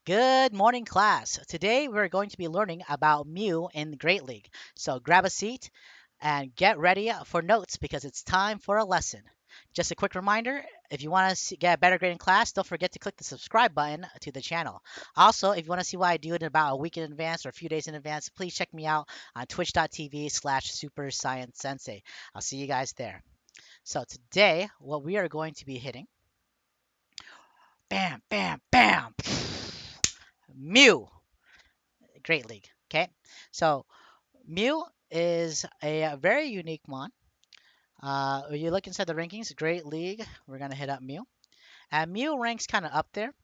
Good morning, class. Today we're going to be learning about Mew in Great League. So grab a seat and get ready for notes because it's time for a lesson. Just a quick reminder, if you want to get a better grade in class, don't forget to click the subscribe button to the channel. Also, if you want to see what I do in about a week in advance or a few days in advance, please check me out on twitch.tv/Super Science Sensei. I'll see you guys there. So today, what we are going to be hitting, bam, bam, bam, Mew. Great League. Okay, so Mew is a very unique mon. When you look inside the rankings, Great League, we're gonna hit up Mew, and Mew ranks kind of up there.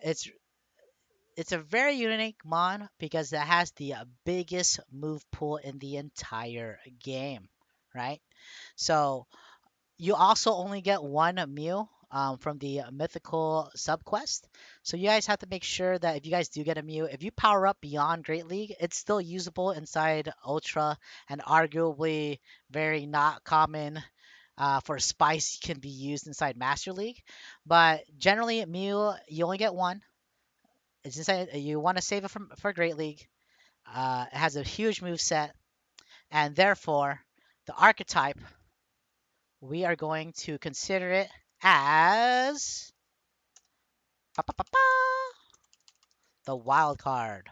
It's a very unique mon because it has the biggest move pool in the entire game, right? So you also only get one Mew from the mythical subquest. So you guys have to make sure that if you guys do get a Mew, if you power up beyond Great League, it's still usable inside Ultra and arguably very not common for Spice can be used inside Master League. But generally, Mew, you only get one. It's inside. You want to save it for Great League. It has a huge move set, and therefore, the archetype we are going to consider it as ba, ba, ba, ba, the wild card.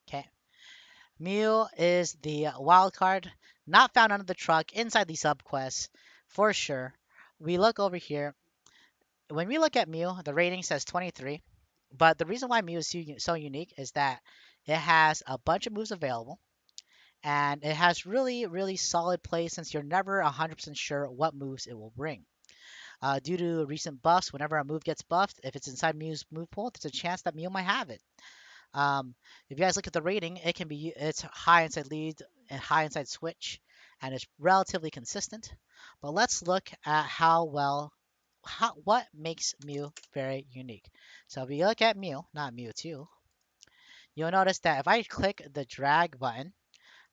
Okay, Mew is the wild card, not found under the truck inside the subquest for sure. We look over here. When we look at Mew, the rating says 23. But the reason why Mew is so unique is that it has a bunch of moves available, and it has really, really solid plays since you're never 100% sure what moves it will bring. Due to recent buffs, whenever a move gets buffed, if it's inside Mew's move pool, there's a chance that Mew might have it. If you guys look at the rating, it's high inside lead and high inside switch, and it's relatively consistent. But let's look at what makes Mew very unique. So if you look at Mew, not Mewtwo, you'll notice that if I click the drag button,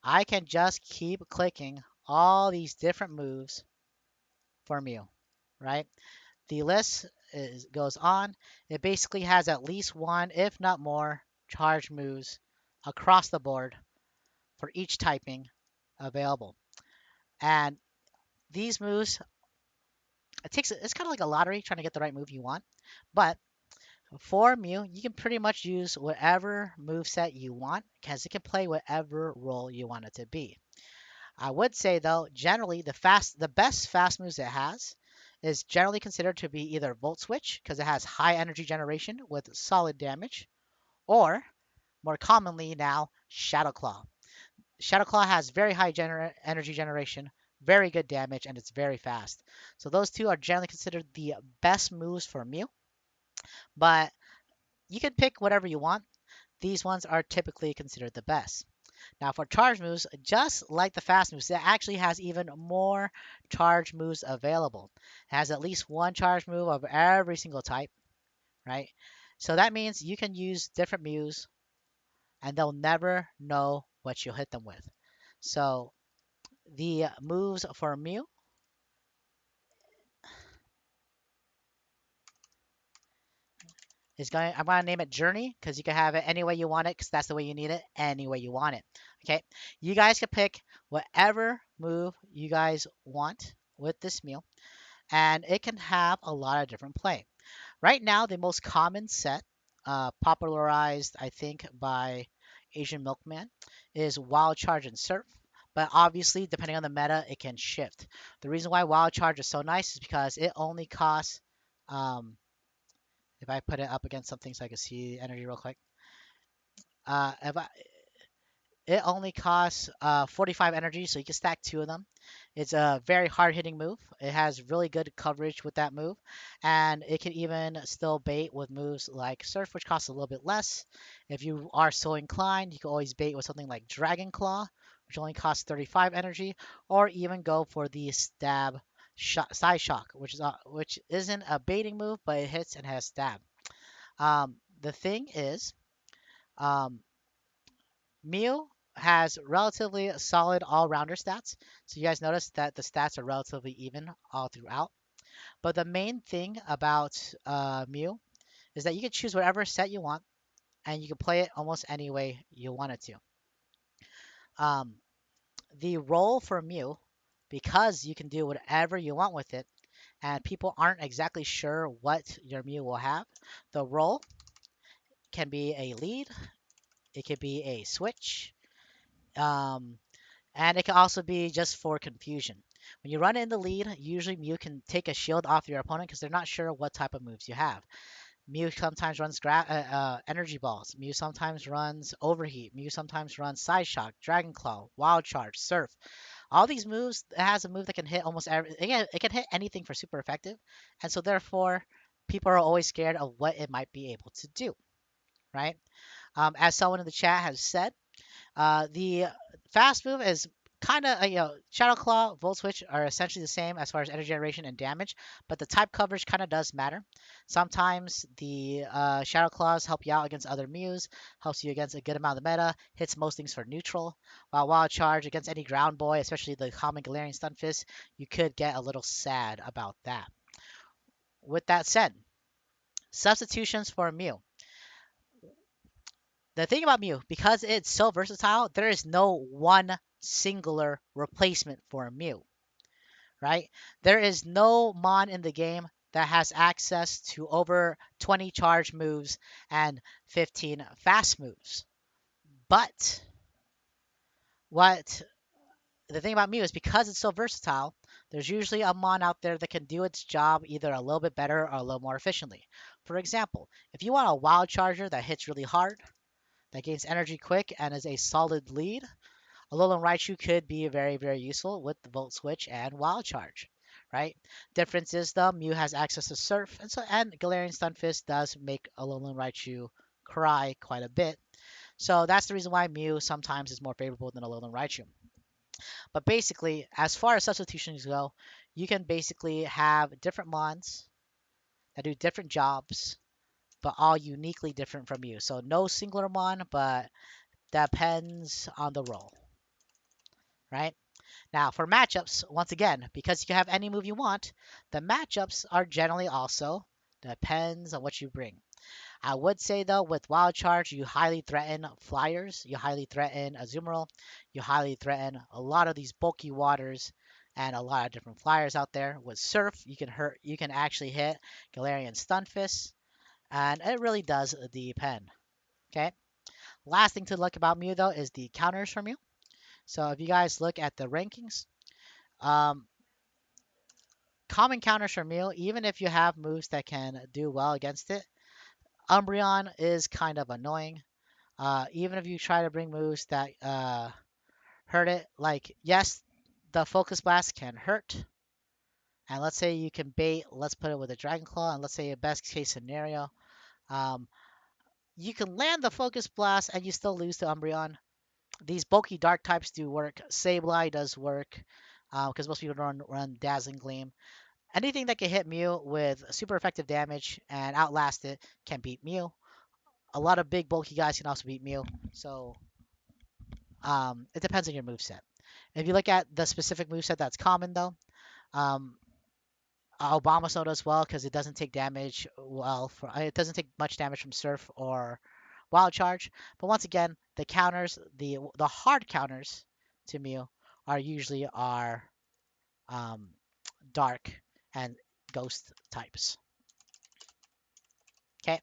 I can just keep clicking all these different moves for Mew, right? The list goes on. It basically has at least one, if not more, charge moves across the board for each typing available. And these moves, it's kind of like a lottery trying to get the right move you want. But for Mew, you can pretty much use whatever move set you want because it can play whatever role you want it to be. I would say though, generally the best fast moves it has is generally considered to be either Volt Switch because it has high energy generation with solid damage, or more commonly now Shadow Claw. Shadow Claw has very high energy generation, very good damage, and it's very fast. So those two are generally considered the best moves for Mew, but you can pick whatever you want. These ones are typically considered the best. Now for charge moves, just like the fast moves, it actually has even more charge moves available. It has at least one charge move of every single type, right? So that means you can use different moves and they'll never know what you hit them with. So the moves for Mew I'm gonna name it Journey because you can have it any way you want it because that's the way you need it, any way you want it. Okay, you guys can pick whatever move you guys want with this Mew, and it can have a lot of different play. Right now, the most common set, popularized I think by Asian Milkman, is Wild Charge and Surf. But obviously, depending on the meta, it can shift. The reason why Wild Charge is so nice is because it only costs, if I put it up against something so I can see energy real quick, if I, it only costs 45 energy, so you can stack two of them. It's a very hard hitting move. It has really good coverage with that move, and it can even still bait with moves like Surf, which costs a little bit less. If you are so inclined, you can always bait with something like Dragon Claw, which only costs 35 energy, or even go for the Stab Side Shock, which isn't a baiting move, but it hits and has stab. The thing is, um, Mew has relatively solid all-rounder stats. So you guys notice that the stats are relatively even all throughout. But the main thing about Mew is that you can choose whatever set you want, and you can play it almost any way you want it to. Um, the role for Mew, because you can do whatever you want with it, and people aren't exactly sure what your Mew will have, the role can be a lead, it could be a switch, um, and it can also be just for confusion. When you run in the lead, usually Mew can take a shield off your opponent because they're not sure what type of moves you have. Mew sometimes runs energy balls. Mew sometimes runs overheat. Mew sometimes runs side shock, dragon claw, wild charge, surf. All these moves, it has a move that can hit almost every. It can hit anything for super effective, and so therefore, people are always scared of what it might be able to do. Right? As someone in the chat has said, the fast move is kind of, Shadow Claw, Volt Switch are essentially the same as far as energy generation and damage, but the type coverage kind of does matter. Sometimes the Shadow Claws help you out against other Mews, helps you against a good amount of the meta, hits most things for neutral, while Wild Charge against any ground boy, especially the common Galarian Stunfisk, you could get a little sad about that. With that said, substitutions for Mew. The thing about Mew, because it's so versatile, there is no one singular replacement for Mew, right? There is no Mon in the game that has access to over 20 charge moves and 15 fast moves. But what the thing about Mew is because it's so versatile, there's usually a Mon out there that can do its job either a little bit better or a little more efficiently. For example, if you want a Wild Charger that hits really hard, that gains energy quick, and is a solid lead, Alolan Raichu could be very, very useful with the Volt Switch and Wild Charge, right? Difference is though, Mew has access to Surf, and Galarian Stunfisk does make Alolan Raichu cry quite a bit. So that's the reason why Mew sometimes is more favorable than Alolan Raichu. But basically, as far as substitutions go, you can basically have different Mons that do different jobs, but all uniquely different from you. So no singular Mon, but depends on the role, right? Now, for matchups, once again, because you can have any move you want, the matchups are generally also depends on what you bring. I would say though, with Wild Charge, you highly threaten Flyers, you highly threaten Azumarill, you highly threaten a lot of these bulky waters and a lot of different Flyers out there. With Surf, you can actually hit Galarian Stunfisk, and it really does depend. Okay. Last thing to look about Mew though is the counters from Mew. So if you guys look at the rankings, um, common counters for Mew, even if you have moves that can do well against it, Umbreon is kind of annoying. Even if you try to bring moves that hurt it, like, yes, the Focus Blast can hurt. And let's say you can bait, let's put it with a Dragon Claw, and let's say a best case scenario, um, you can land the Focus Blast and you still lose to Umbreon. These bulky dark types do work. Sableye does work because most people run Dazzling Gleam. Anything that can hit Mew with super effective damage and outlast it can beat Mew. A lot of big bulky guys can also beat Mew. So it depends on your move set. If you look at the specific move set that's common though, um, Obama does well because it doesn't take damage. It doesn't take much damage from Surf or Wild Charge. But once again, the counters, the hard counters to Mew are usually um, Dark and Ghost types. Okay.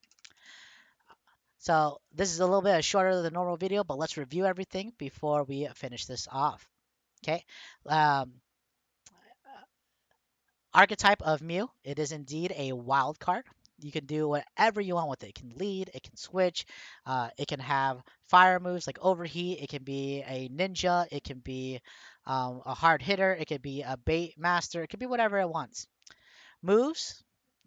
So this is a little bit shorter than the normal video, but let's review everything before we finish this off. Okay. Um, Archetype of Mew. It is indeed a wild card. You can do whatever you want with it. It can lead, it can switch, it can have fire moves like overheat, it can be a ninja, it can be a hard hitter, it can be a bait master, it can be whatever it wants. Moves,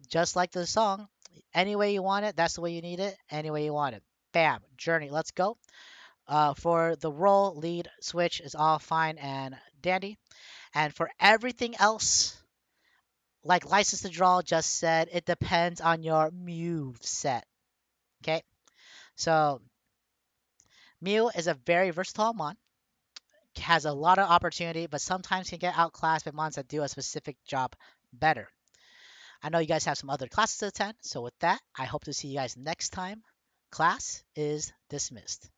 just like the song, any way you want it, that's the way you need it, any way you want it. Bam, journey, let's go. For the role, lead, switch is all fine and dandy. And for everything else, like License to Draw just said, it depends on your move set. Okay, so Mew is a very versatile mon, has a lot of opportunity, but sometimes can get outclassed by mons that do a specific job better. I know you guys have some other classes to attend, so with that, I hope to see you guys next time. Class is dismissed.